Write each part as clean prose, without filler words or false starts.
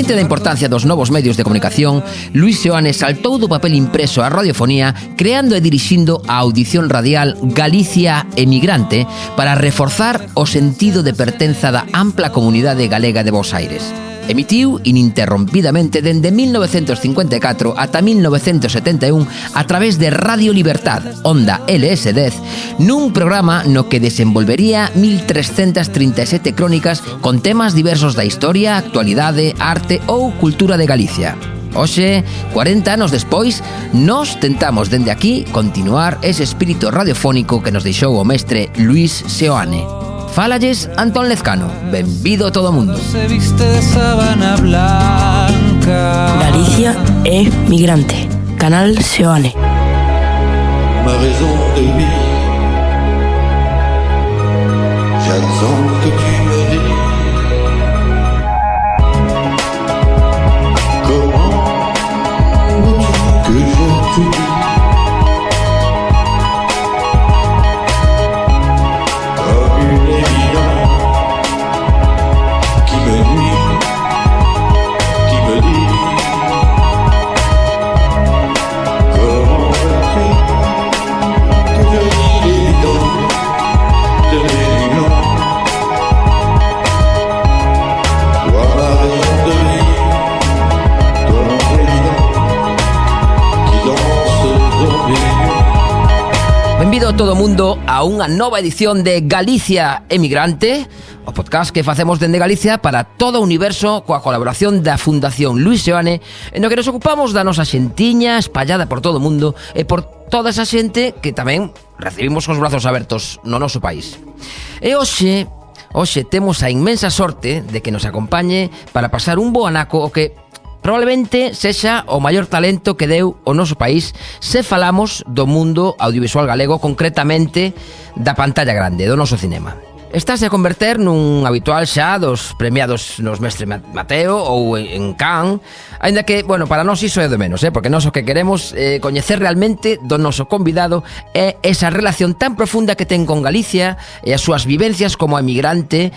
Consciente da importancia dos novos medios de comunicación, Luís Seoane saltou do papel impreso á radiofonía creando e dirixindo a audición radial Galicia Emigrante para reforzar o sentido de pertenza da ampla comunidade galega de Bos Aires. Emitiu ininterrompidamente dende 1954 ata 1971 a través de Radio Libertad, onda LS10, nun programa no que desenvolvería 1337 crónicas con temas diversos da historia, actualidade, arte ou cultura de Galicia. Hoxe, 40 anos despois, nós tentamos dende aquí continuar ese espírito radiofónico que nos deixou o mestre Luís Seoane. Fálalles Antón Lezcano. Benvido todo o mundo. Galicia é migrante. Canal Seoane. Ma raison de vivre, j'attends que tu me dis comment veux-tu que je te dise. Benvido todo o mundo a unha nova edición de Galicia Emigrante, o podcast que facemos dende Galicia para todo o universo coa colaboración da Fundación Luís Seoane, no que nos ocupamos da nosa xentiña espallada por todo o mundo e por toda esa xente que tamén recibimos cos brazos abertos no noso país. E hoxe temos a inmensa sorte de que nos acompañe para pasar un bo anaco o que probablemente sexa o maior talento que deu o noso país se falamos do mundo audiovisual galego, concretamente da pantalla grande, do noso cinema. Estáse a converter nun habitual xa dos premiados nos Mestre Mateo ou en Cannes, aínda que, bueno, para nós iso é de menos, porque nós o que queremos coñecer realmente do noso convidado é esa relación tan profunda que ten con Galicia e as súas vivencias como emigrante,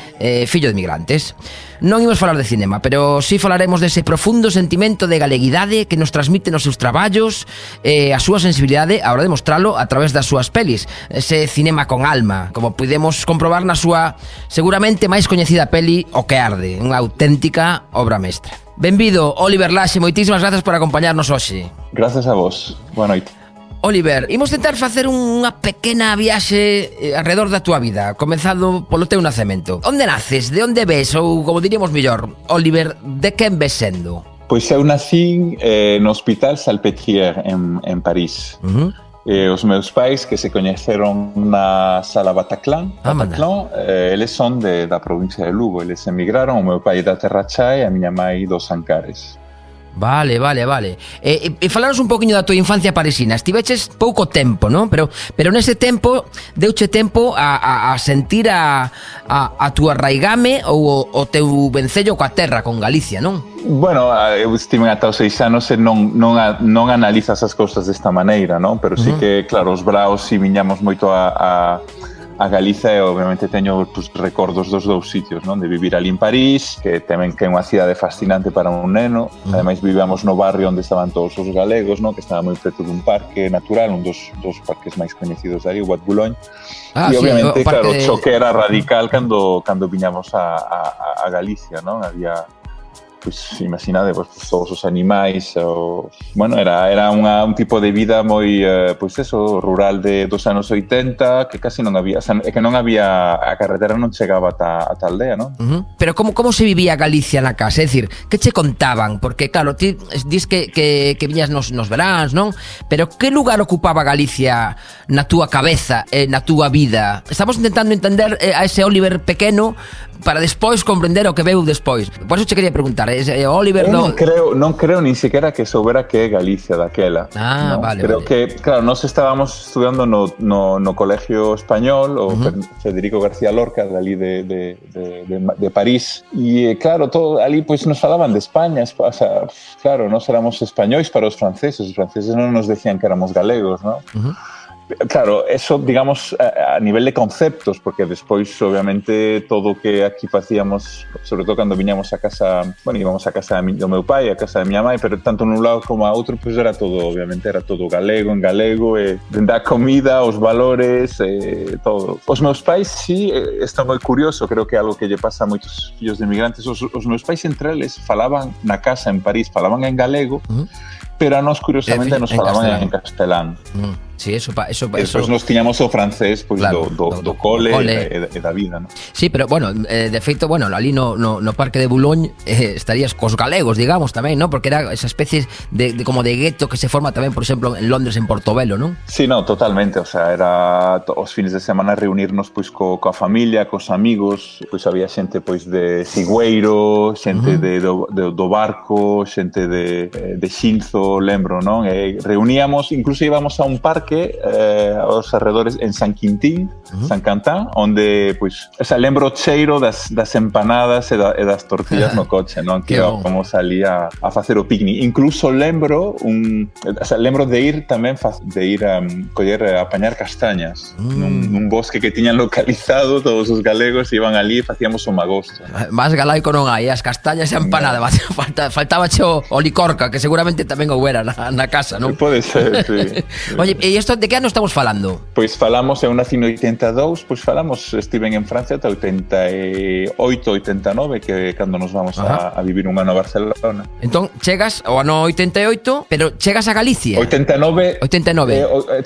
fillo de migrantes. Non imos falar de cinema, pero sí falaremos dese profundo sentimento de galeguidade que nos transmite nos seus traballos e a súa sensibilidade a hora de mostralo a través das súas pelis, ese cinema con alma, como podemos comprobar na súa seguramente máis coñecida peli O que arde, unha auténtica obra mestra. Benvido, Óliver Laxe, moitísimas grazas por acompañarnos hoxe. Gracias a vos, boa noite. Óliver, imos tentar facer unha pequena viaxe alrededor da túa vida, comenzado polo teu nacemento. Onde naces? De onde ves? Ou, como diríamos mellor, Óliver, de quen ves sendo? Pois eu nací no Hospital Salpêtrière en París. Os meus pais, que se coñeceron na Sala Bataclan, eles son da provincia de Lugo. Eles emigraron, o meu pai da Terra Chá e a miña mai dos Ancares. Vale. E falaros un poquinho da tua infancia parisina. Estiveches pouco tempo, non? Pero nese tempo deuche tempo a sentir a túa raigame ou o teu vencello coa terra, con Galicia, non? Bueno, eu estive ata os 6 anos e non analizas as cousas desta maneira, non? Pero sí que, claro, os braos si viñamos moito a Galiza e obviamente teño recordos dos dous sitios, non? De vivir ali en París, que tamén que é unha cidade fascinante para un neno. Ademais vivíamos no barrio onde estaban todos os galegos, non? Que estaba moi preto dun parque natural, un dos parques máis coñecidos ali, o Bois de Boulogne. E obviamente, claro, o choque era radical cando viñamos a Galicia, non? Había, pois, imaginade, todos os animais, bueno, era un tipo de vida moi, pois eso, rural dos anos 80, que casi non había, que non había, a carretera non chegaba ata a aldea, non? Pero como se vivía Galicia na casa? É dicir, que che contaban? Porque, claro, ti dis que viñas nos veráns, non? Pero que lugar ocupaba Galicia na túa cabeza e na túa vida? Estamos intentando entender a ese Óliver pequeno para despois comprender o que veu despois. Por eso che quería preguntar, Óliver... Non creo nin sequera que soubera que é Galicia daquela. ¿no? Vale. Creo que, claro, nós estábamos estudando no colegio español, o Federico García Lorca, dali de París, e claro, todo ali pois nos falaban de España, o sea, claro, nós éramos españois para os franceses non nos decían que éramos galegos, non? Claro, eso, digamos, a nivel de conceptos, porque despois, obviamente, todo o que aquí facíamos, sobre todo cando viñamos a casa, bueno, íbamos a casa do meu pai, a casa da miña mãe, pero tanto nun lado como a outro, pois era todo, obviamente, era todo galego, en galego, da comida, os valores, todo. Os meus pais, sí, está moi curioso, creo que é algo que lle pasa a moitos fillos de emigrantes. Os meus pais entre eles falaban na casa en París, falaban en galego, pero a nós, curiosamente, nos falaban en castelán. Sí, eso. Despois nos tiñamos o francés, pois, claro, do cole e da vida, ¿no? Sí, pero, bueno, de feito, bueno, ali no Parque de Boulogne estarías cos galegos, digamos, tamén, ¿no? Porque era esa especie de como de gueto que se forma tamén, por exemplo, en Londres, en Portobelo, ¿non? Sí, no, totalmente, o sea, era os fines de semana reunirnos, pois, coa familia, cos amigos, pois había xente, pois, de Cigüeiro, xente do Barco, xente de Xinzo, lembro, non? Reuníamos, incluso íbamos a un parque aos arredores en San Quintín, San Cantán, onde, pois, o sea, lembro o cheiro das empanadas e das tortillas no coche, non? Que íbamos ali a facer o picnic. Incluso lembro de ir tamén a apañar castañas nun bosque que tiñan localizado, todos os galegos iban ali e facíamos o magosto. Más galaico non hai, as castañas e empanadas, faltaba o licorca, que seguramente tamén houbera na casa, non? Pode ser, sí. Oye, e isto de que ano estamos falando? Pois falamos, eu nací no 82, pois falamos, estiven en Francia ata 88, 89, que cando nos vamos a vivir un ano a Barcelona. Entón, chegas ao ano 88, pero chegas a Galicia. 89.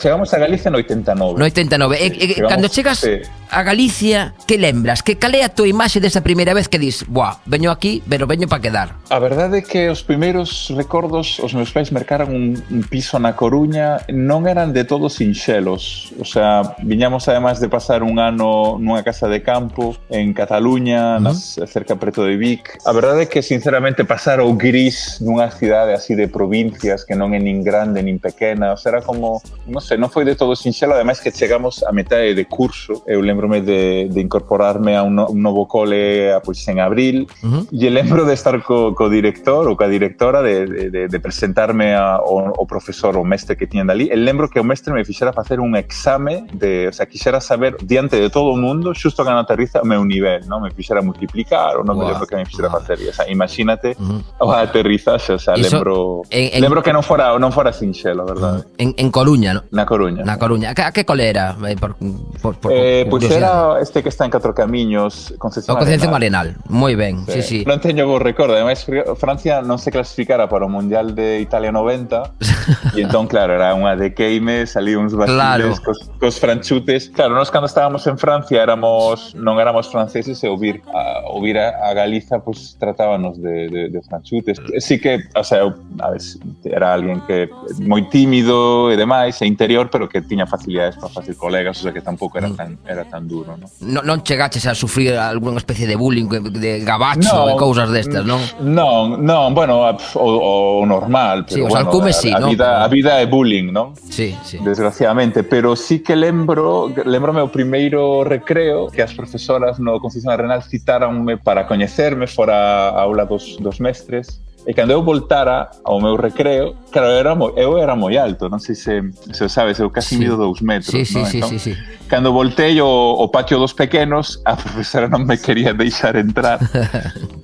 Chegamos a Galicia no 89. No 89. Cando chegas a Galicia, que lembras? Cal é a tua imaxe desa primeira vez que dis, veño aquí, pero veño para quedar? A verdade é que os primeiros recordos, os meus pais mercaron un piso na Coruña, non eran de todos sinxelos, o sea, viñamos además de pasar un ano nunha casa de campo en Cataluña, cerca preto de Vic. A verdade é que, sinceramente, pasar o gris nunha cidade así de provincias que non é nin grande nin pequena, o sea, era como, non sei, non foi de todo sinxelo, ademais que chegamos a metade de curso, eu lembrome de incorporarme a un novo cole pois, en abril, e lembro de estar co director ou coa directora de presentarme ao profesor, o mestre que tiñan dali. Lembro que o mestre me fixera facer un exame o sea, quixera saber diante de todo o mundo, xusto cando aterriza, o meu nivel, non? Me fixera multiplicar, ou non me lembro que me fixera facer, o sea, imagínate o aterrizaxe, o sea, lembro que non fora sinxelo, verdade? En Coruña, non? Na Coruña. Na Coruña. A que cole era? Pois era este que está en Catro Camiños, Concepción Arenal. Moi ben, sí. Non teño bo recordo, ademais Francia non se clasificara para o Mundial de Italia 90, e entón, claro, era unha de queime, salí uns vaciles cos franchutes. Claro, nós cando estábamos en Francia non éramos franceses e ouvir a Galiza, pues tratábanos de franchutes. Sí que, o sea, a ver, era alguén que moi tímido e demais, e interior, pero que tiña facilidades para facer colegas, o sea que tampouco era tan duro, non? Non chegaches a sufrir algunha especie de bullying, de gabacho e cousas destas, non? Non, bueno, o normal, pero sí, bueno, alcumes sí, non? A vida é bullying, non? Sí. Desgraciadamente, pero sí que lembrome o primeiro recreo que as profesoras no Concepción Arenal citaranme para coñecerme fora a aula dos mestres. E cando eu voltara ao meu recreo, claro, eu era moi alto, non sei se o sabes, eu casi mido 2 metros. Sí. Cando voltei ao patio dos pequenos, a profesora non me quería deixar entrar.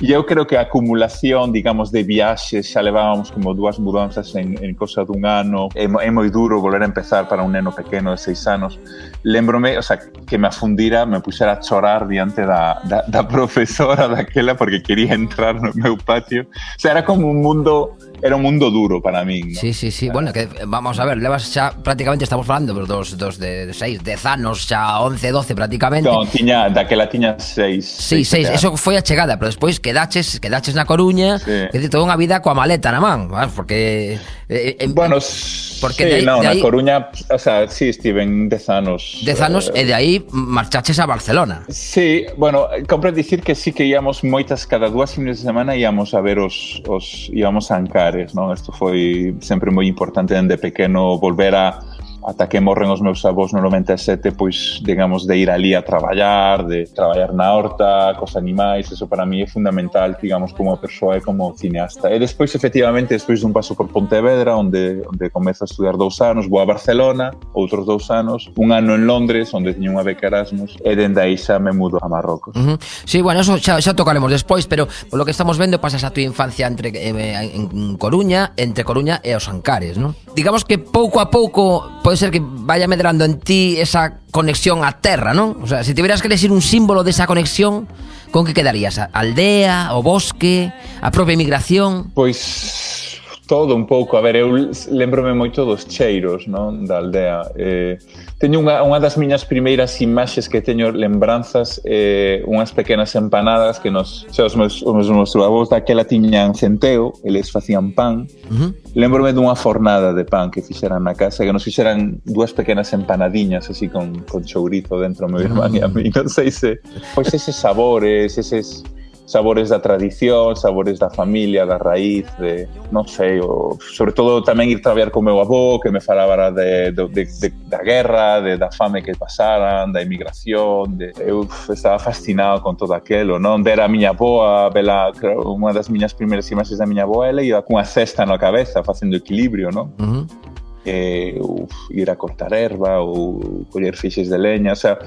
E eu creo que a acumulación, digamos, de viaxes, xa levábamos como 2 mudanzas en cosa dun ano, é moi duro volver a empezar para un neno pequeno de 6 anos. Lembrome, o sea, que me afundira, me puxera a chorar diante da profesora daquela porque quería entrar no meu patio. O sea, era como un mundo duro para min, ¿no? Sí. Bueno, que vamos a ver, levas xa prácticamente, estamos falando dos de 6, 10 anos, xa 11, 12 prácticamente. Non, daquela tiña 6. Sí, 6, eso foi a chegada, pero despois quedaches na Coruña, que de toda unha vida coa maleta na man, porque bueno, porque sí, na Coruña, o sea, sí, estiven 10 anos. 10 anos e de aí marchaches a Barcelona. Sí, bueno, compre dicir que sí que íamos cada 2 fines de semana íamos a ver íamos a Ancares, non? Isto foi sempre moi importante dende pequeno volver a ata que morren os meus avós no 97, pois, digamos, de ir ali a traballar, de traballar na horta, cos animais, eso para mí é fundamental, digamos, como persoa e como cineasta. E despois, efectivamente, despois dun paso por Pontevedra, onde comezo a estudiar 2 anos, vou a Barcelona, outros 2 anos, un ano en Londres, onde teño unha beca Erasmus, e dende aí xa me mudo a Marrocos. Sí, bueno, eso xa tocaremos despois, pero por lo que estamos vendo pasas a túa infancia en Coruña, entre Coruña e os Ancares, ¿no? Digamos que pouco a pouco pode ser que vaya medrando en ti esa conexión á terra, ¿no? O sea, se tiveras que elegir un símbolo desa conexión, con que quedarías? A aldea, o bosque, a propia migración? Pois todo un pouco. A ver, eu lembrome moito dos cheiros, non, da aldea. Teño unha das miñas primeiras imaxes que teño lembranzas, unhas pequenas empanadas que os meus avós daquela tiñan centeo, eles facían pan. Lembrome dunha fornada de pan que fixeran na casa, que nos fixeran 2 pequenas empanadiñas así con chourizo dentro, meu irmán e a mí. Non sei se, pois eses sabores da tradición, sabores da familia, da raíz, de, non sei, sobre todo tamén ir traballar co meu avó, que me falaba da guerra, da fame que pasaran, da emigración, eu estaba fascinado con todo aquilo, non? Ver a miña avoa, unha das miñas primeiras imaxes da miña avoa, ela iba cunha cesta na cabeza, facendo equilibrio, non? Ir a cortar erva ou coller fixes de leña, o sea,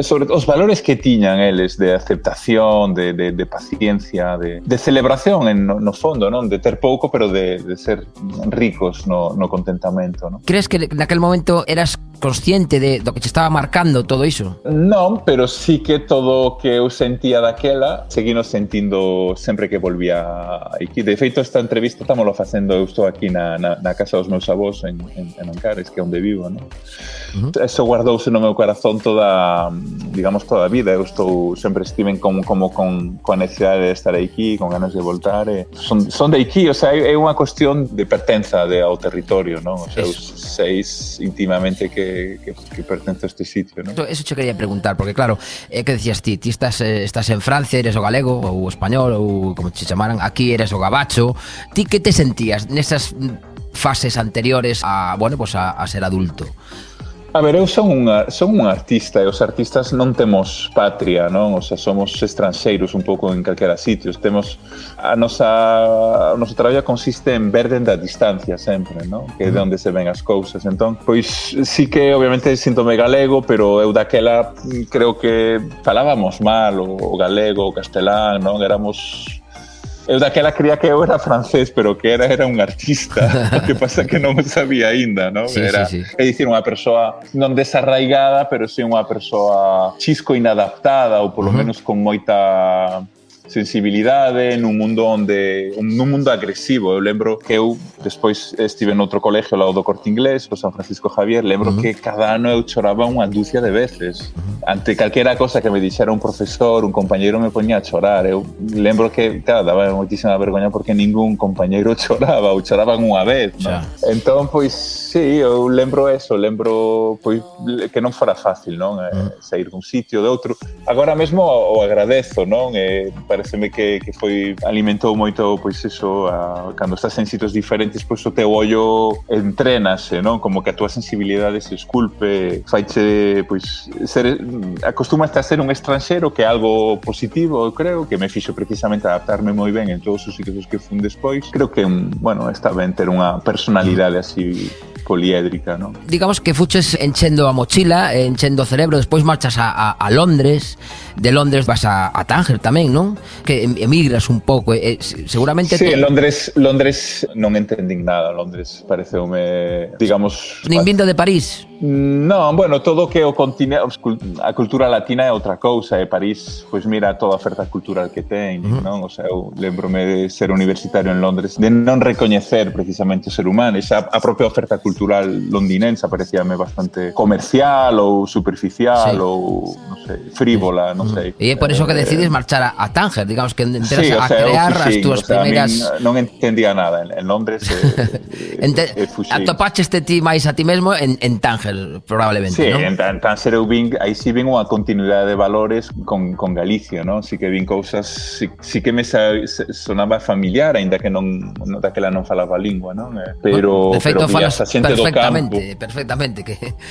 sobre os valores que tiñan eles de aceptación, de paciencia, de celebración no fondo, non? De ter pouco, pero de ser ricos no contentamento, non? Crees que naquel momento eras consciente do que te estaba marcando todo iso? Non, pero sí que todo o que eu sentía daquela seguino sentindo sempre que volvía aquí. De feito, esta entrevista estámoslo facendo, eu estou aquí na casa dos meus avós en Ancares, que é onde vivo, non? Eso guardouse no meu corazón toda a vida. Eu sempre estive con a necesidade de estar aquí, con ganas de voltar. Son de aquí, o sea, é unha cuestión de pertenza ao territorio, non? O sea, eu seis íntimamente que pertence a este sitio, non? Eso che quería preguntar, porque claro, que decías ti estás en Francia, eres o galego ou o español ou como te chamaran, aquí eres o gabacho. Ti que te sentías nesas fases anteriores a ser adulto? A ver, eu son un artista e os artistas non temos patria, non? O sea, somos estranxeiros un pouco en calquera sitios. Temos o noso traballo consiste en ver dende a distancia sempre, non? Que é de onde se ven as cousas. Entón, pois sí que obviamente síntome galego, pero eu daquela creo que falábamos mal o galego, o castelán, non? Eu daquela creía que eu era francés, pero que era un artista. O que pasa que non o sabía aínda, non? Sí. É dicir, unha persoa non desarraigada, pero sí unha persoa chisco inadaptada, ou polo menos con moita sensibilidade nun mundo agresivo. Eu lembro que eu despois estive noutro colegio ao lado do Corte Inglés, o San Francisco Javier. Lembro que cada ano eu choraba unha dúcia de veces. Ante calquera cosa que me dixera un profesor, un compañeiro, me poñía a chorar. Eu lembro que, claro, daba moitísima vergoña porque ningún compañeiro choraba, ou choraban unha vez, non? Entón, pois, sí, eu lembro pois, que non fora fácil, non? Sair dun sitio, de outro. Agora mesmo o agradezo, non? Pareceme que alimentou moito, pois eso, cando estás en sitios diferentes, pois o teu ollo entrénase, non? Como que a túa sensibilidade se esculpe, faiche, pois, acostumaste a ser un estranxero, que é algo positivo, eu creo, que me fixo precisamente adaptarme moi ben en todos os sitios que fun despois. Creo que, está ben ter unha personalidade así poliédrica, non? Digamos que fuches enchendo a mochila, enchendo o cerebro, despois marchas a Londres, de Londres vas a Tánger tamén, non? Que emigras un pouco, seguramente... Sí, en Londres non entendín nada. Londres pareceume, digamos... Nin vindo de París? Non, bueno, todo que o continente, a cultura latina é outra cousa, e París, pois mira toda a oferta cultural que ten, non? O sea, eu lembrome de ser universitario en Londres, de non recoñecer precisamente o ser humano, e xa a propia oferta cultural londinense parecíame bastante comercial ou superficial, ou, non sei, frívola, non sei. E é por iso que decides marchar a Tánger, digamos que enteras a crear as túas primeiras... Non entendía nada en Londres, atopaxeste ti máis a ti mesmo en Tánger, probablemente, sí, non? En Tánger eu aí sí vin unha continuidade de valores con Galicia, non? Sí que vin cousas, sí que me sonaba familiar, aínda que daquela non falaba a lingua, non? Pero de feito, falas xente do campo. Perfectamente.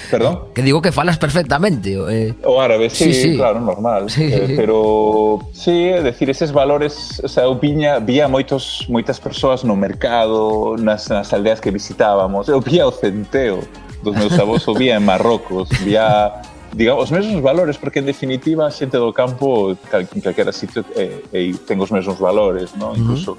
Perdón? Que digo que falas perfectamente. O árabe, sí, Sí. claro, normal. Sí. Pero, sí, é dicir, eses valores, o sea, eu vía moitas persoas no mercado, nas aldeas que visitábamos. Eu vía o centeo dos meus avós, o vía en Marrocos, vía, digamos, os mesmos valores, porque en definitiva a xente do campo en calquera sitio ten os mesmos valores, ¿no? Incluso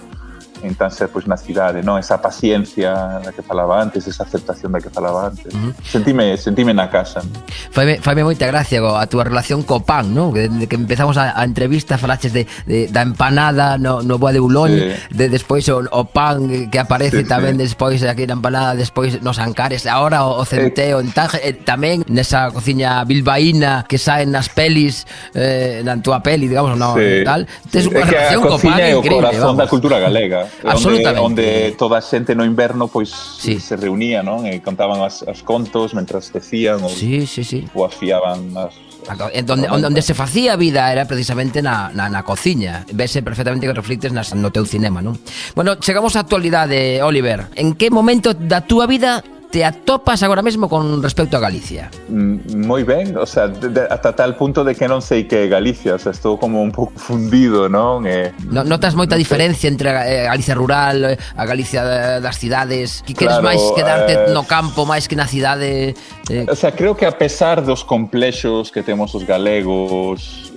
en ser pois na cidade, non? Esa paciencia da que falaba antes, esa aceptación da que falaba antes. Sentime na casa. Faime moita gracia a túa relación co pan, ¿no? Que desde que empezamos a entrevista falaches da empanada no Boa de Boulogne, despois o pan que aparece tamén despois aquí na empanada, despois nos Ancares, ahora o centeo en Taje, tamén nesa cociña bilbaína que saen nas pelis, na túa peli, digamos, tal. Tes unha relación co pan increíble, vamos. A cociña é o corazón da cultura galega. Absolutamente. Onde toda a xente no inverno pois se reunía, non? E contaban as contos mentras tecían ou as fiaban Onde se facía vida era precisamente na cociña. Vese perfectamente que reflictes no teu cinema, non? Bueno, chegamos á actualidade, Oliver. En que momento da túa vida te atopas agora mesmo con respecto a Galicia? Moi ben, o sea, ata tal punto de que non sei que é Galicia, o sea, estou como un pouco fundido, non? Notas moita diferencia entre a Galicia rural, a Galicia das cidades? Que queres máis quedarte no campo máis que na cidade? O sea, creo que a pesar dos complexos que temos os galegos,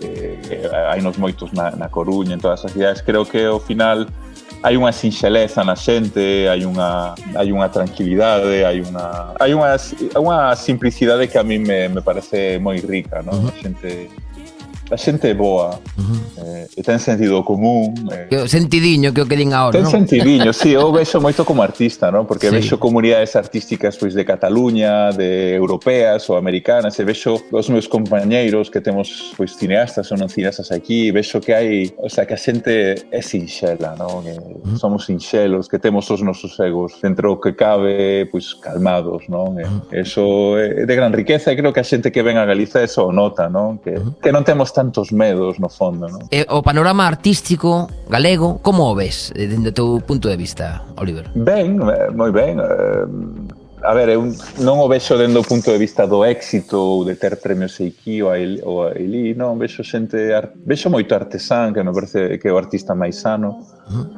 hai nos moitos na Coruña, en todas as cidades, creo que ao final hai unha sinxeleza na xente, hai unha tranquilidade, hai unha simplicidade que a mí me parece moi rica, non? A xente é boa, e ten sentido común. Sentidiño que o que din agora, non? Ten sentidiño, sí, eu vexo moito como artista, non? Porque vexo comunidades artísticas pois de Cataluña, de europeas ou americanas, e vexo os meus compañeiros que temos pois cineastas ou non cineastas aquí, vexo que hai, o sea, que a xente é sinxela, non? Que somos sinxelos, que temos os nosos egos dentro que cabe, pois calmados, non? Eso é de gran riqueza e creo que a xente que ven a Galiza eso nota, non? Que non temos tantos medos no fondo, non? O panorama artístico galego, como o ves dende o teu punto de vista, Oliver? Ben, moi ben. A ver, eu non o vexo dende o punto de vista do éxito ou de ter premios aquí ou ali, non, vexo moito artesán, que me parece que é o artista máis sano,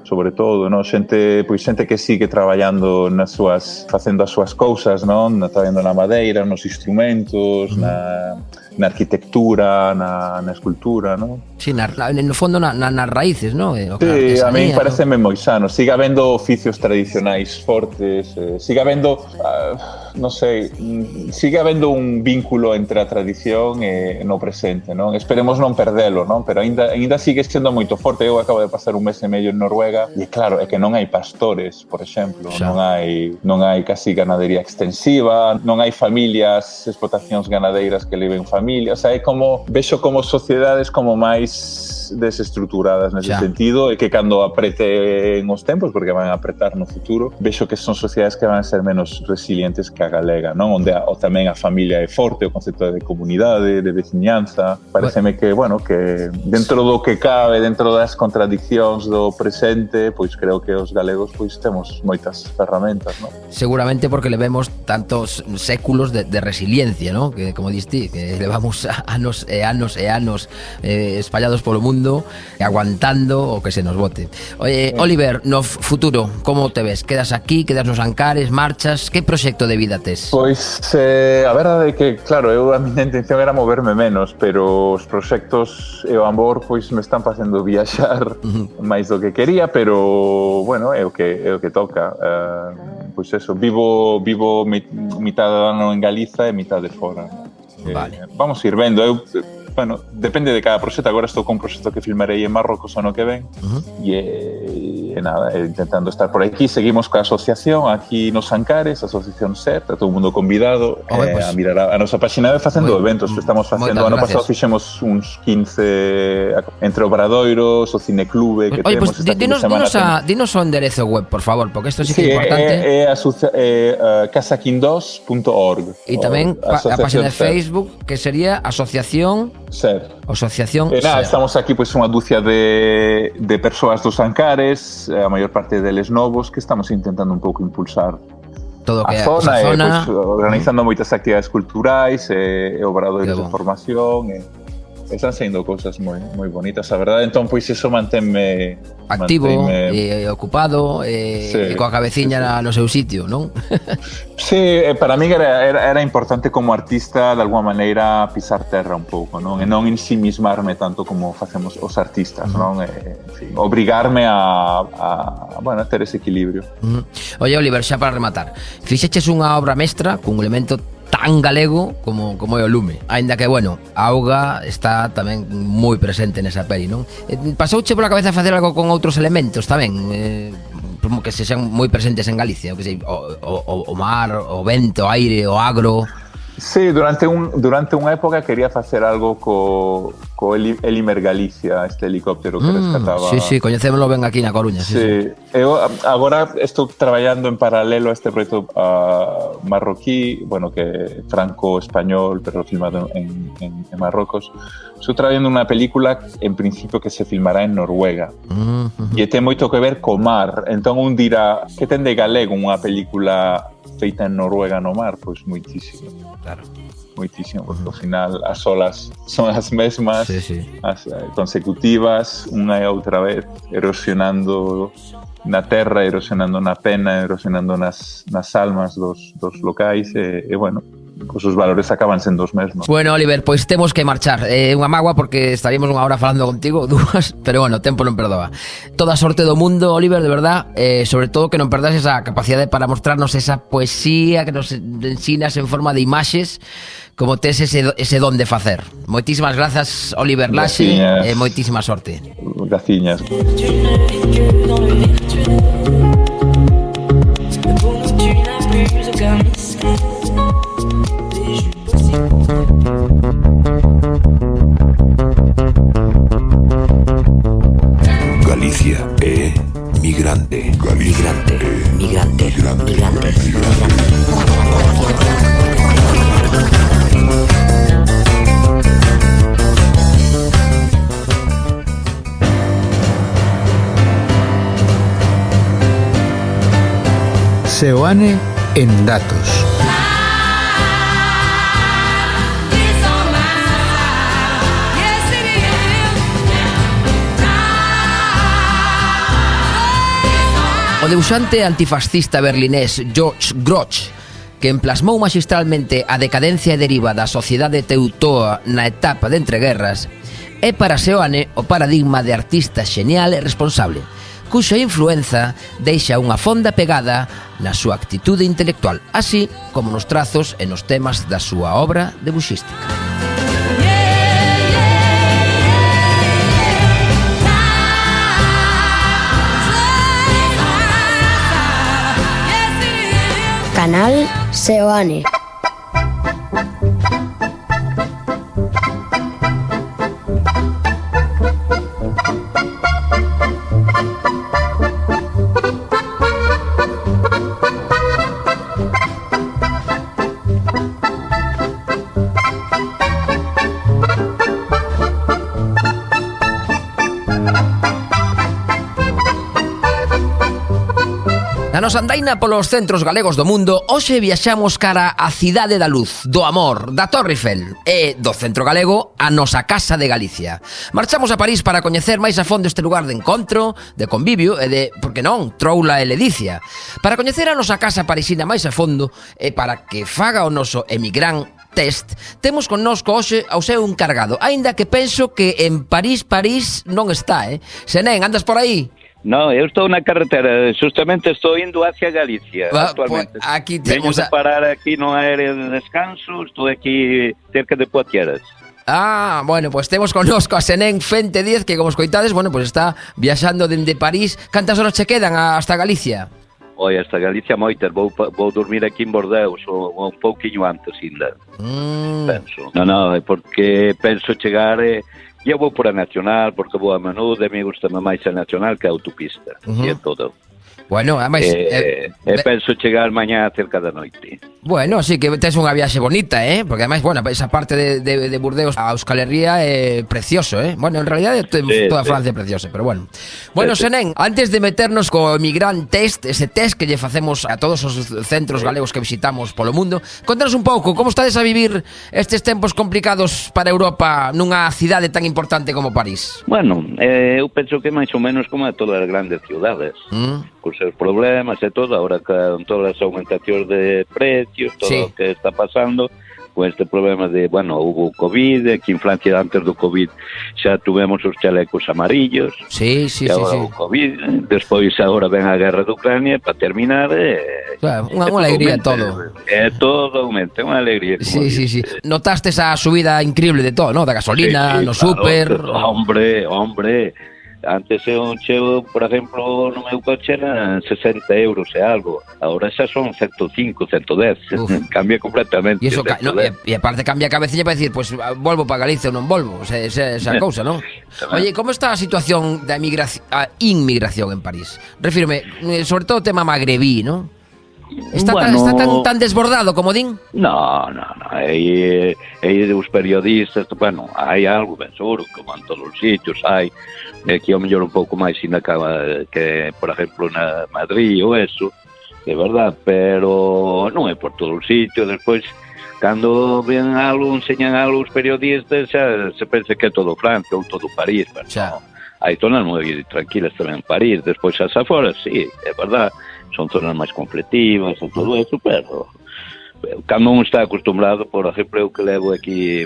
sobre todo, non? Xente que sigue traballando facendo as súas cousas, non? Traballando na madeira, nos instrumentos, na arquitectura, na escultura, non? Sí, no fondo nas raíces, non? Sí, a mí pareceme moi sano. Sigue habendo oficios tradicionais fortes, sigue habendo, non sei, sigue habendo un vínculo entre a tradición e no presente, non? Esperemos non perdelo, non? Pero ainda sigue sendo moito forte. Eu acabo de pasar un mes e medio en Noruega e claro, é que non hai pastores, por exemplo, non hai casi ganadería extensiva, non hai familias, explotacións ganadeiras que leven familia, o sea, é como vexo como sociedades como máis desestructuradas nese sentido e que cando apreten os tempos, porque van a apretar no futuro, vexo que son sociedades que van a ser menos resilientes que a galega, non? Onde tamén a familia é forte, o concepto de comunidade, de veciñanza. Pareceme que, bueno, que dentro do que cabe, dentro das contradiccións do presente, pois creo que os galegos pois temos moitas ferramentas, non? Seguramente porque levemos tantos séculos de resiliencia, ¿no? Que, como diste, que levamos anos e anos e anos espallados polo mundo, aguantando o que se nos bote. Oye, Oliver, no futuro, como te ves? Quedas aquí, quedas nos Ancares, marchas? Que proxecto de vida tes? Pois, a verdade é que, claro, a miña intención era moverme menos, pero os proxectos e o amor, pois, me están facendo viaxar máis do que quería, pero, bueno, é o que toca. Pois eso, vivo mitad do ano en Galiza e mitad de fora. Vale. Vamos ir vendo. Bueno, depende de cada proxecto. Agora estou con un proxecto que filmarei en Marrocos o ano que ven e nada, intentando estar por aquí. Seguimos coa asociación aquí nos Ancares, a asociación SER, está todo o mundo convidado a mirar a nosa página web facendo eventos que estamos facendo. Ano pasado fixemos uns 15 entre Obradoiros, o Cineclube que temos esta semana. Dinos o enderezo web, por favor, porque isto sí que é importante. É casaquindos.org. E tamén a página de Facebook, que sería Asociación SER. Asociación SER. Estamos aquí pois unha dúcia de persoas dos Ancares, a maior parte deles novos, que estamos intentando un pouco impulsar todo o que a é zona, esa zona. Pois, organizando moitas actividades culturais e obradoiros de formación están saindo cousas moi bonitas, a verdade. Entón, pois, iso mantenme activo, ocupado, sí, coa cabeciña no seu sitio, non? Sí, para mí era importante como artista de alguma maneira pisar terra un pouco, non? E non ensimismarme tanto como facemos os artistas, non? En fin, obrigarme a ter ese equilibrio. Oye, Oliver, xa para rematar, fixeches unha obra mestra cun elemento tan galego como é o lume. Aínda que, bueno, a auga está tamén moi presente nesa peli, non? Pasouche pola cabeza facer algo con outros elementos tamén, que se sean moi presentes en Galicia, o que sei, o mar, o vento, o aire, o agro. Sí, durante unha época quería facer algo co Elimer Galicia, este helicóptero que rescataba. Sí, coñecémoslo ben aquí na Coruña. Sí. Eu agora estou traballando en paralelo a este proxecto marroquí, bueno, que franco-español, pero filmado en Marrocos. Estou traballando unha película en principio que se filmará en Noruega. E ten moito que ver co mar. Entón un dirá, que ten de galego unha película feita en Noruega no mar? Pois moitísimo. Claro. Moitísimo, porque ao final as olas son as mesmas, as consecutivas, unha e outra vez, erosionando na terra, erosionando na pena, erosionando nas almas dos locais, e bueno, pois os valores acaban sendo os mesmos. Bueno, Oliver, pois temos que marchar. Unha mágoa porque estaríamos unha hora falando contigo, dúas, pero bueno, o tempo non perdoa. Toda a sorte do mundo, Oliver, de verdad, sobre todo que non perdas esa capacidade para mostrarnos esa poesía que nos ensinas en forma de imaxes, como tes ese don de facer. Moitísimas grazas, Oliver Laxe, e moitísima sorte. Graciñas. Galicia é migrante. Migrante. Migrante. Migrante. Seoane en datos. O debuxante antifascista berlinés George Grosz, que emplasmou magistralmente a decadencia e deriva da sociedade teutoa na etapa de entreguerras, é para Seoane o paradigma de artista xenial e responsable, cuxa influenza deixa unha fonda pegada na súa actitude intelectual, así como nos trazos e nos temas da súa obra debuxística. Canal Seoane. Na nosa andaina polos centros galegos do mundo, hoxe viaxamos cara á cidade da luz, do amor, da Torre Eiffel e do centro galego a nosa casa de Galicia. Marchamos a París para coñecer máis a fondo este lugar de encontro, de convivio e de, por que non, troula e ledicia. Para coñecer a nosa casa parisina máis a fondo e para que faga o noso emigrán test, temos connosco hoxe ao seu encargado, aínda que penso que en París non está, Senén, andas por aí? No, eu estou na carretera, justamente estou indo hacia Galicia actualmente. Pues aquí temos Veño de parar aquí no área de descanso, estou aquí cerca de Poitiers. Ah, bueno, pues temos connosco a Senén Fente 10, que como escoitades, bueno, pues está viaxando dende París. Cantas horas che quedan hasta Galicia? Oi, hasta Galicia moitas, vou dormir aquí en Bordeus ou un pouquiño antes ainda. Penso. No, é porque penso chegar... Eu vou por a Nacional, porque vou a menudo e me gusta máis a Nacional que a autopista, e é todo. Bueno, ademais penso chegar mañá cerca da noite. Bueno, sí que tes unha viaxe bonita, porque ademais, bueno, esa parte de Burdeos a Euskal Herria é precioso, Bueno, en realidad toda Francia é preciosa, pero bueno. Bueno, Senén, antes de meternos co Migrant Test, ese test que lle facemos a todos os centros galegos que visitamos polo mundo, contanos un pouco, como estades a vivir estes tempos complicados para Europa nunha cidade tan importante como París? Bueno, eu penso que máis ou menos como a todas as grandes ciudades, cos seus problemas e todo, ahora con todas as aumentacións de precios, todo o que está pasando, con este problema de, bueno, hubo COVID, aquí en Francia antes do COVID xa tuvemos os chalecos amarillos, sí. O COVID, despois agora ven a guerra de Ucrania para terminar, claro, unha alegría todo. É todo aumenta, unha alegría. Sí. Notastes a subida increíble de todo, ¿no? Da gasolina, no súper. Hombre, antes eu chego, por exemplo, no meu coche era 60 euros e algo, agora xa son 105, 110, cambia completamente. E aparte cambia a cabecilla para decir, pues volvo para Galicia ou non volvo, esa cousa, non? Oye, como está a situación da inmigración en París? Refírome, sobre todo o tema magrebí, non? Está tan desbordado como din? No. Aí os periodistas, bueno, hai algo, ben seguro, como en todos os sitios hai, que ao mellor un pouco máis inacaba que, por exemplo, na Madrid ou eso, de verdad, pero non é por todo o sitio. Despois, cando ven algo, enseñan algo os periodistas, xa se pensa que é todo Francia ou todo París, pero non. Hai zonas moi tranquilas tamén en París, despois as aforas, sí, é verdad, son zonas máis conflictivas e todo eso, pero cando un está acostumbrado, por exemplo, eu que levo aquí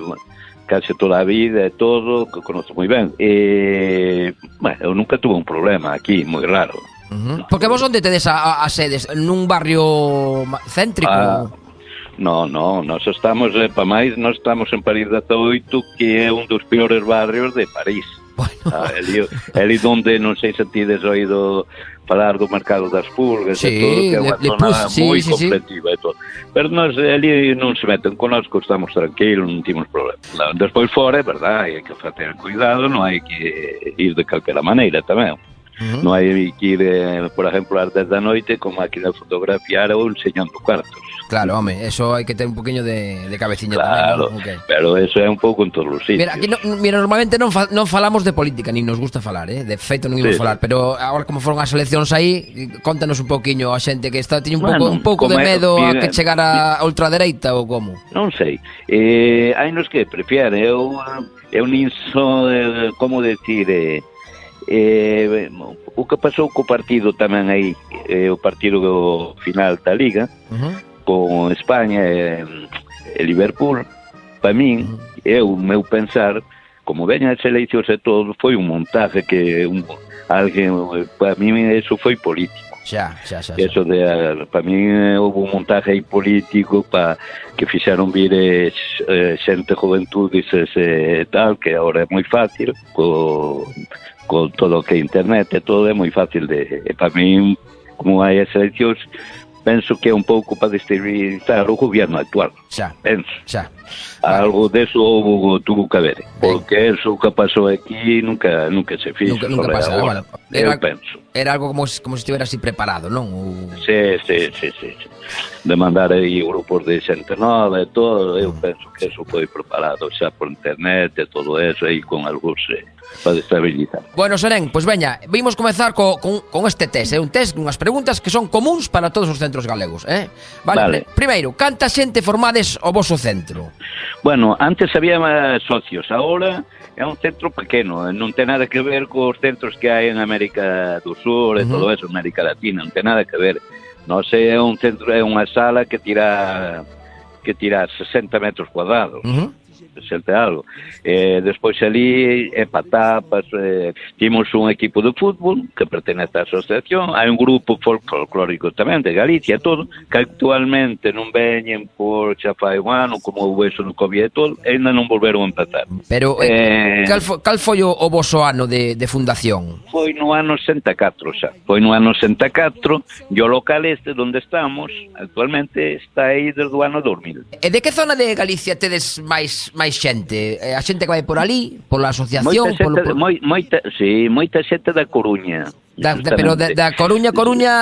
case toda a vida e todo, que conozco moi ben, bueno, eu nunca tuve un problema aquí, moi raro. Porque vos onde tedes a sedes? Nun barrio céntrico? No, nós estamos, para máis, nós estamos en París 18, que é un dos piores barrios de París. Bueno. Ali donde non sei se tides oído falar do mercado das pulgas e todo, que é unha zona moi conflictiva e todo. Pero nós ali non se meten connosco, estamos tranquilos, non temos problema. Despois fora, é verdade, hai que facer cuidado, non hai que ir de calquera maneira tamén. Non hai que ir, por exemplo, ás 10 da noite con máquina de fotografiar ou enseñando cuartos. Claro, home, eso hai que ter un poquinho de cabeciña claro, tamén, ¿no? Pero eso é un pouco en todos os sitios. Mira, aquí normalmente non falamos de política, nin nos gusta falar, de feito non imos falar, pero agora como foron as eleccións aí, contanos un pouquiño a xente que está tiña un pouco de medo a que chegara a ultradereita ou como? Non sei. Hai nos que prefiere, eu nin so, como decir, o que pasou co partido tamén aí, o partido final da Liga, con España e Liverpool, para min, o meu pensar, como veñan as eleicións e todo, foi un montaje que alguén, para min eso foi político. Xa. Eso de, para min houve un montaje aí político para que fixaron vir xente juventudes e tal, que agora é moi fácil, con todo o que é internet e todo é moi fácil para min, como hai as eleccións, penso que é un pouco para destabilizar o goberno actual. Penso. Algo deso tuvo que haber, porque eso que pasou aquí nunca se fixo. Nunca pasou, bueno. Eu penso. Era algo como se estivera así preparado, non? Sí. De mandar aí grupos de xente nova e todo, eu penso que eso foi preparado xa por internet e todo eso aí con algúns para destabilizar. Bueno, Senén, pois veña, vimos comezar con este test, un test, unhas preguntas que son comuns para todos os centros galegos, Vale. Primeiro, canta xente formades o voso centro? Bueno, antes había máis socios, agora é un centro pequeno, non ten nada que ver cos centros que hai en América do Sur e todo eso, América Latina, non ten nada que ver. Non sei, é un centro, é unha sala que tira 60 metros cuadrados. 60 algo. Despois ali é patapas, timos un equipo de fútbol que pertenece á asociación, hai un grupo folclórico tamén de Galicia e todo, que actualmente non veñen por xa fai un ano, como houve eso no COVID e todo, e ainda non volveron a empezar. Pero cal foi o voso ano de fundación? Foi no ano 64 xa. Foi no ano 64, e o local este onde estamos actualmente está aí desde o ano 2000. E de que zona de Galicia tedes máis máis xente? A xente que vai por ali, pola asociación? Moita xente da Coruña. Pero da Coruña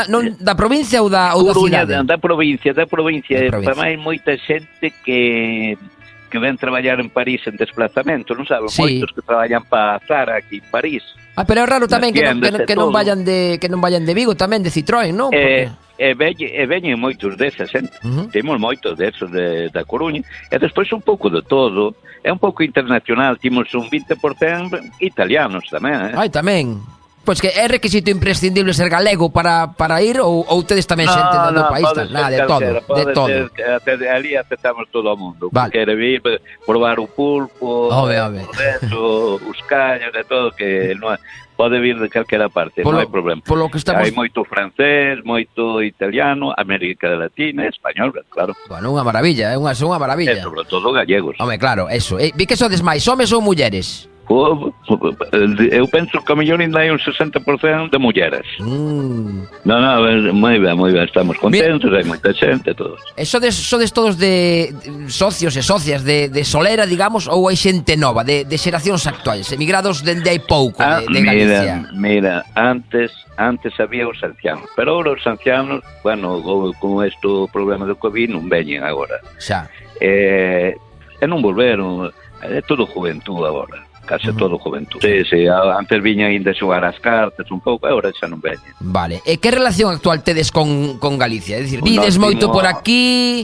non da provincia ou da cidade? Da provincia. Para máis moita xente que ven traballar en París en desplazamento, non saben? Sí. Moitos que traballan para Zara aquí en París. Pero é raro tamén que non vayan de Vigo tamén, de Citroën, non? E veñen moitos desas, temos moitos desos da Coruña, e despois un pouco de todo, é un pouco internacional, temos un 20% italianos tamén. Ai, tamén. Pois que é requisito imprescindible ser galego para ir ou tedes tamén xente do país? Nada, de todo. Ali aceptamos todo o mundo. Vale. Quere vir, probar o pulpo, os callos, de todo, que non pode vir de calquera parte, non hai problema. Hai moito francés, moito italiano, América Latina, español, claro. Bueno, unha maravilla, é unha maravilla. E sobre todo gallegos. Home, claro, eso. Vi que sodes máis homes ou mulleres? Eu penso que a mellor ainda hai un 60% de mulleres. Non, moi ben, estamos contentos, hai moita xente, todos. E sodes todos de socios e socias de Solera, digamos, ou hai xente nova, de xeracións actuais, emigrados dende hai pouco de Galicia? Mira, antes había os ancianos, pero agora os ancianos, bueno, con este problema do COVID non veñen agora. Xa. E non volveron, é todo juventud agora. Case todo juventud. Sí, antes viña ainda xogar as cartas un pouco, agora xa non veñen. Vale, e que relación actual tedes con Galicia? É dicir, vides moito por aquí,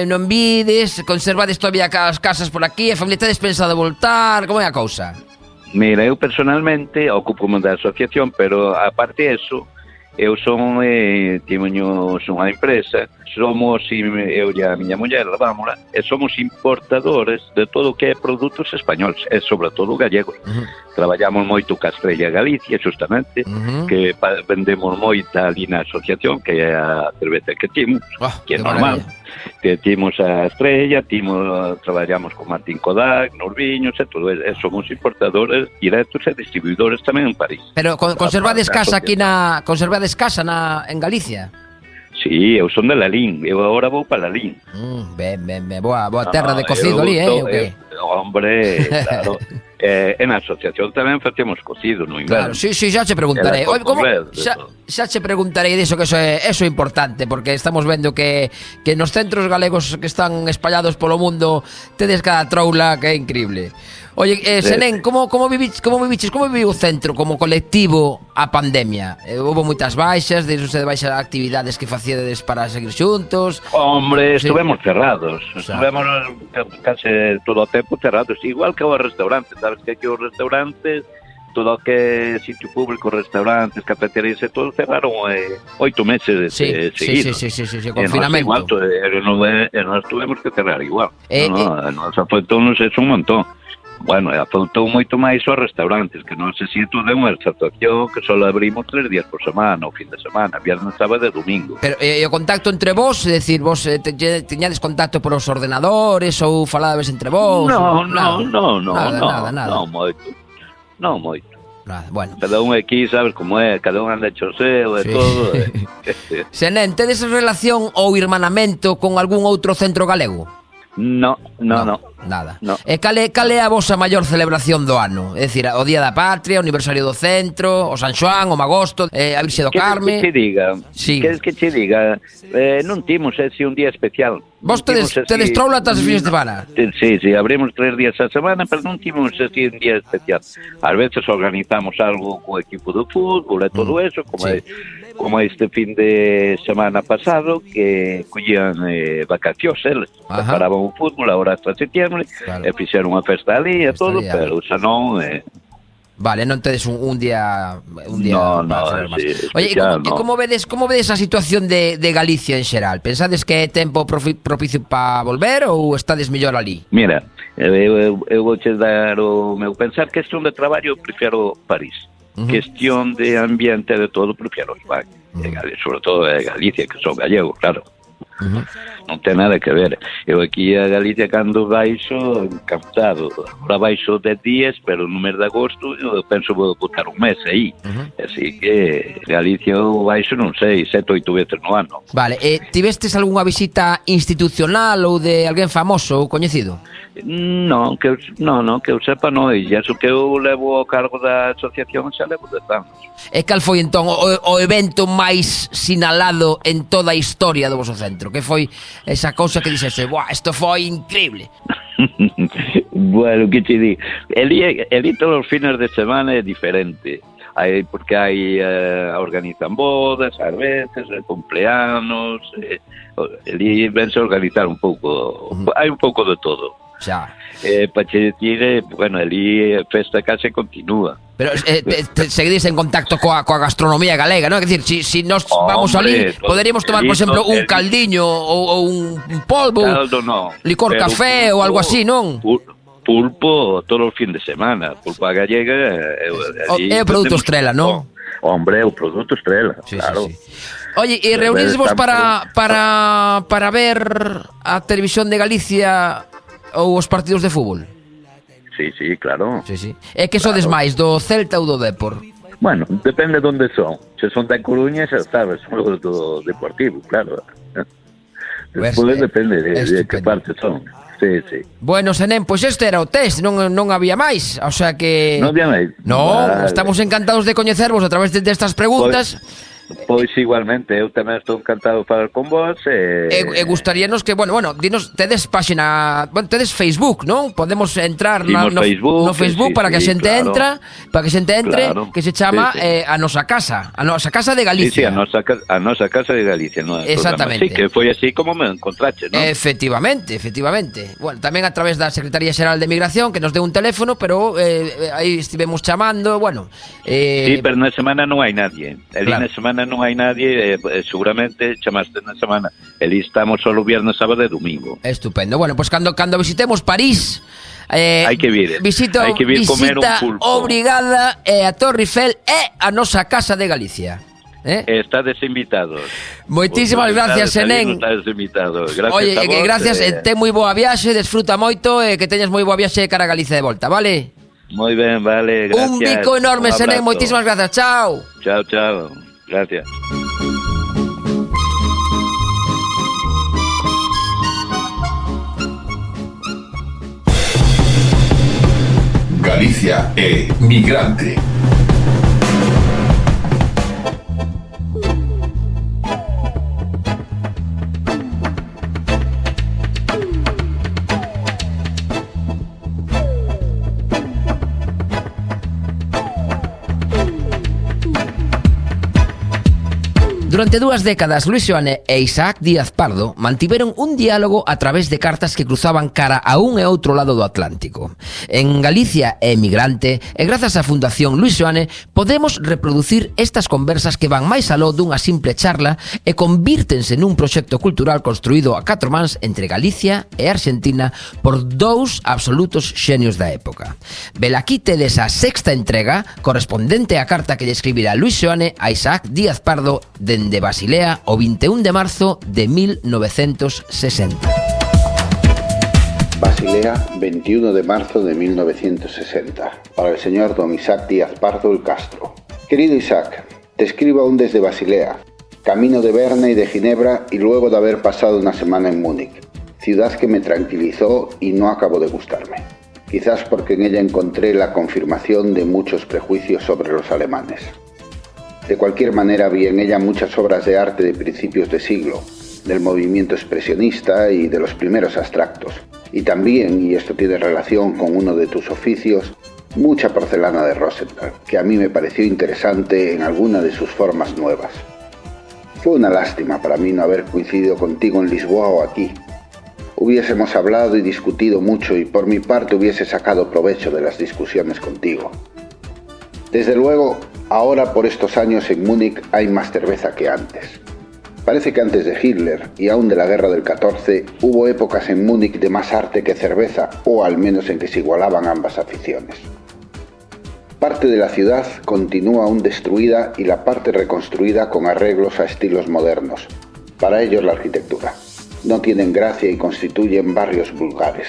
non vides, conservades todavía as casas por aquí, a familia tedes pensado voltar, como é a cousa? Mira, eu personalmente ocupo-me da asociación, pero aparte eso, eu son unha empresa, somos, eu e a miña muller, vámola, e somos importadores de todo o que é produtos españoles, e sobre todo gallegos. Traballamos moito ca Estrella Galicia, justamente, que vendemos moita ali na asociación, que é a cerveza que timos, que é normal. Que timos a Estrella, traballamos con Martín Kodak, nos viños e todo, e somos importadores directos e distribuidores tamén en París. Pero conservades casa aquí en Galicia? Sí, eu son de Lalín, eu agora vou para Lalín. Ben, boa terra de cocido ali, Hombre, claro. E na asociación tamén facemos cocido no inverno. Claro, sí, xa che preguntarei. Xa che preguntarei diso, que eso é importante, porque estamos vendo que nos centros galegos que están espallados polo mundo tedes cada troula que é increíble. Oye, Senén, como viviu o centro como colectivo a pandemia? Houve moitas baixas, desde de baixas actividades que facíades para seguir xuntos? Hombre, estuvemos cerrados, estuvemos case todo o tempo cerrados, igual que os restaurantes, sabes que aquí os restaurantes, todo o que é sitio público, restaurantes, cafeterías e todo, cerraron 8 meses seguidos. Sí, confinamento. E nós tuvemos que cerrar igual. Nos afectou-nos eso un montón. Bueno, afectou moito máis aos restaurantes, que non se siento de unha restauración que só abrimos 3 días por semana, o fin de semana, viernes, sábado e domingo. Pero o contacto entre vos, é dicir, vos teñades contacto por os ordenadores ou falabades entre vos? Nada, non moito. Non moito. Nada, bueno. Cada un aquí, sabes como é, cada un anda hecho seu e todo. Senén, tedes relación ou irmanamento con algún outro centro galego? No. Nada. E cal é a vosa maior celebración do ano? É dicir, o Día da Patria, o aniversario do centro, o San Xoán, o Magosto, a Virxe do Carme? Queres que te diga? Non timos ese un día especial. Vos tedes troula tas fines de semana? Sí, abrimos 3 días a semana, pero non timos ese un día especial. Ás veces organizamos algo co equipo do fútbol e todo eso, como este fin de semana pasado, que collían vacacións, eles preparaban o fútbol agora hasta septiembre, e fixeron unha festa ali e todo, pero xa non... Vale, non tedes un día no, Oye, como vedes a situación de Galicia en xeral? Pensades que é tempo propicio para volver ou estades mellor ali? Mira, eu vou che dar o meu pensar. Questión de traballo, prefiro París. Questión de ambiente, de todo, prefiro España. Sobre todo Galicia, que son gallegos, claro. Non ten nada que ver. Eu aquí a Galicia cando baixo encantado. Agora baixo 10 días, pero no mes de agosto eu penso vou botar un mes aí. Así que Galicia eu baixo non sei, 7 ou 8 veces no ano. Vale, tivestes algunha visita institucional ou de alguén famoso ou coñecido? Non, que eu sepa non, e iso que eu levo ao cargo da asociación xa levo 10 anos. E cal foi entón o evento máis sinalado en toda a historia do vosso centro? Que foi esa cousa que dixese, buah, isto foi increíble? Bueno, que te di? Eli todos os fines de semana é diferente. Porque organizan bodas, ás veces, cumpleanos, eli vense a organizar un pouco, hai un pouco de todo. Xa. Para che dicir, bueno, ali a festa case continúa. Pero seguidís en contacto coa gastronomía galega, non? É dicir, si nos vamos ali, poderíamos tomar, por exemplo, un caldiño ou un polvo, caldo, no, licor café ou algo así, non? Pulpo todo o fin de semana, pulpo a gallega. É o produto estrela, non? Hombre, o produto estrela, sí, claro. Sí. Oye, e reunidesvos para ver a televisión de Galicia ou os partidos de fútbol? Sí, claro. Sí. É que sodes máis do Celta ou do Depor? Bueno, depende de onde son. Se son da Coruña, xa sabes, son os do Deportivo, claro. Despois depende de que parte son. Sí. Bueno, Senén, pois este era o test, non había máis, o sea que... Non había máis? Non, vale. Estamos encantados de coñecervos a través destas preguntas. Pois igualmente, eu tamén estou encantado de falar con vos. E gustaríanos que, bueno, dinos, tedes páxina, tedes Facebook, non? Podemos entrar no Facebook para que a xente entre, claro, que se chama a nosa casa de Galicia. Sí, a nosa casa de Galicia, non? Exactamente. Sí, que foi así como me encontrache, non? Efectivamente. Bueno, tamén a través da Secretaría Xeral de Migración, que nos deu un teléfono, pero aí estivemos chamando, bueno... Sí, pero na semana non hai nadie. Claro. Na semana non hai nadie, seguramente chamaste na semana. Eli estamos só o viernes, sábado e domingo. Estupendo. Bueno, pues cando visitemos París, hai que vir comer un pulpo. Obrigada a Torre Eiffel e a nosa casa de Galicia. Estades invitados. Moitísimas gracias, Senén. Estades invitados. Gracias. Oye, a vos, gracias, ten moi boa viaxe, desfruta moito e que teñas moi boa viaxe cara a Galicia de volta, vale? Moi ben, vale, gracias. Un bico enorme, Senén, moitísimas gracias. Chao. Chao. Gracias. Galicia é migrante. Durante 2 décadas, Luis Seoane e Isaac Díaz Pardo mantiveron un diálogo a través de cartas que cruzaban cara a un e outro lado do Atlántico. En Galicia é emigrante e grazas á Fundación Luis Seoane podemos reproducir estas conversas que van máis aló dunha simple charla e convírtense nun proxecto cultural construído a 4 mans entre Galicia e Argentina por 2 absolutos xenios da época. Velaquí tedes a 6ª entrega correspondente á carta que lle escribira Luis Seoane a Isaac Díaz Pardo dende Basilea o 21 de marzo de 1960. Basilea, 21 de marzo de 1960. Para el señor don Isaac Díaz Pardo el Castro. Querido Isaac, te escribo aún desde Basilea, camino de Berna y de Ginebra y luego de haber pasado una semana en Múnich, ciudad que me tranquilizó y no acabó de gustarme. Quizás porque en ella encontré la confirmación de muchos prejuicios sobre los alemanes. De cualquier manera vi en ella muchas obras de arte de principios de siglo, del movimiento expresionista y de los primeros abstractos. Y también, y esto tiene relación con uno de tus oficios, mucha porcelana de Rosenthal, que a mí me pareció interesante en alguna de sus formas nuevas. Fue una lástima para mí no haber coincidido contigo en Lisboa o aquí. Hubiésemos hablado y discutido mucho y por mi parte hubiese sacado provecho de las discusiones contigo. Desde luego, ahora por estos años en Múnich hay más cerveza que antes. Parece que antes de Hitler y aún de la guerra del 14 hubo épocas en Múnich de más arte que cerveza, o al menos en que se igualaban ambas aficiones. Parte de la ciudad continúa aún destruida y la parte reconstruida con arreglos a estilos modernos. Para ellos la arquitectura. No tienen gracia y constituyen barrios vulgares.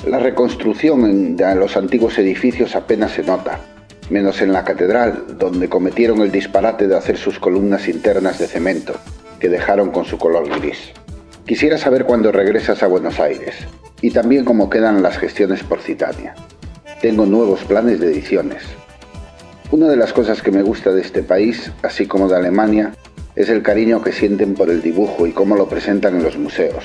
La reconstrucción de los antiguos edificios apenas se nota, menos en la catedral, donde cometieron el disparate de hacer sus columnas internas de cemento, que dejaron con su color gris. Quisiera saber cuándo regresas a Buenos Aires. y también cómo quedan las gestiones por Citania. Tengo nuevos planes de ediciones. Una de las cosas que me gusta de este país, así como de Alemania, es el cariño que sienten por el dibujo y cómo lo presentan en los museos.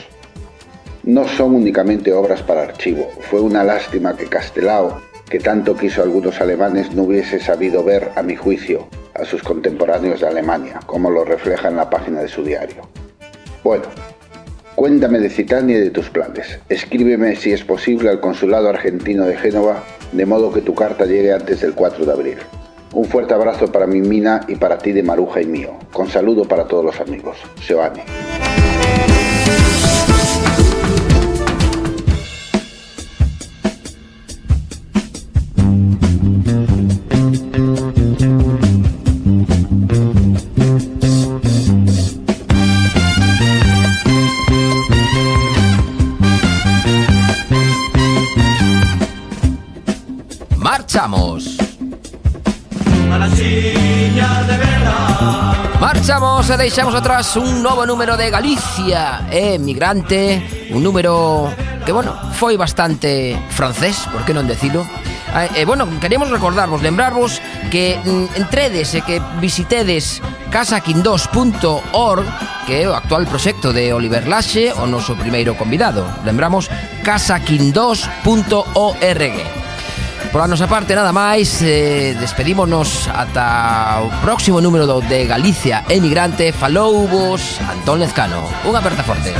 No son únicamente obras para archivo. Fue una lástima que Castelao, que tanto quiso a algunos alemanes, no hubiese sabido ver, a mi juicio, a sus contemporáneos de Alemania, como lo refleja en la página de su diario. Bueno, cuéntame de Citania y de tus planes. Escríbeme si es posible al Consulado Argentino de Génova, de modo que tu carta llegue antes del 4 de abril. Un fuerte abrazo para mi Mina y para ti de Maruja y mío. Con saludo para todos los amigos. Seoane. Marchamos. Marchamos e deixamos atrás un novo número de Galicia Emigrante, un número que, bueno, foi bastante francés, por que non decilo. Bueno, queremos recordarvos, lembrarvos que entredes e que visitedes casaquindós.org, que é o actual proxecto de Oliver Laxe, o noso primeiro convidado. Lembramos casaquindós.org. Por a nosa parte, nada máis, despedímonos ata o próximo número de Galicia Emigrante. Falouvos Antón Lezcano. Unha aperta forte.